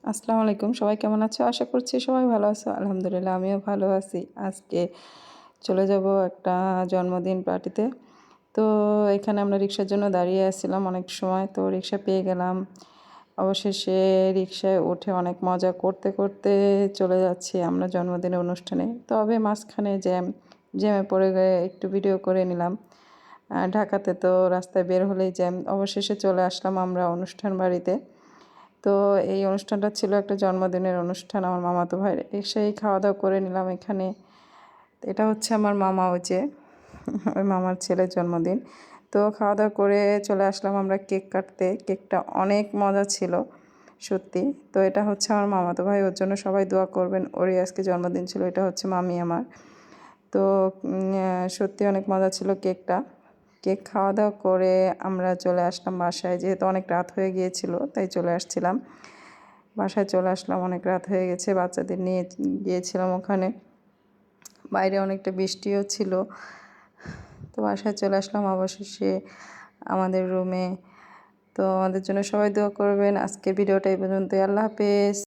আসসালামু আলাইকুম। সবাই কেমন আছো? আশা করছি সবাই ভালো আছো। আলহামদুলিল্লাহ আমিও ভালো আছি। আজকে চলে যাব একটা জন্মদিন পার্টিতে। তো এখানে আমরা রিক্সার জন্য দাঁড়িয়ে আছিলাম অনেক সময়। তো রিক্সা পেয়ে গেলাম। অবশেষে রিক্সায় উঠে অনেক মজা করতে করতে চলে যাচ্ছি আমরা জন্মদিনের অনুষ্ঠানে। তবে মাঝখানে জ্যামে পড়ে গিয়ে একটু ভিডিও করে নিলাম। ঢাকাতে তো রাস্তায় বের হলেই জ্যাম। অবশেষে চলে আসলাম আমরা অনুষ্ঠান বাড়িতে। তো এই অনুষ্ঠানটা ছিল একটা জন্মদিনের অনুষ্ঠান আমার মামাতো ভাইয়ের। এসেই খাওয়া-দাওয়া করে নিলাম এখানে। এটা হচ্ছে আমার মামা, ওই যে ওই মামার ছেলের জন্মদিন। তো খাওয়া-দাওয়া করে চলে আসলাম আমরা কেক কাটতে। কেকটা অনেক মজা ছিল সত্যি। তো এটা হচ্ছে আমার মামাতো ভাই, ওর জন্য সবাই দোয়া করবেন। ওরই আজকে জন্মদিন ছিল। এটা হচ্ছে মামি আমার। তো সত্যি অনেক মজা ছিল কেকটা। কেক খাওয়া-দাওয়া করে আমরা চলে আসলাম বাসায়। যেহেতু অনেক রাত হয়ে গিয়েছিল তাই চলে আসছিলাম। বাসায় চলে আসলাম, অনেক রাত হয়ে গেছে। বাচ্চাদের নিয়ে গিয়েছিলাম ওখানে। বাইরে অনেকটা বৃষ্টিও ছিল। তো বাসায় চলে আসলাম অবশেষে আমাদের রুমে। তো আমাদের জন্য সবাই দোয়া করবেন। আজকের ভিডিওটা এই পর্যন্তই। আল্লাহ হাফেজ।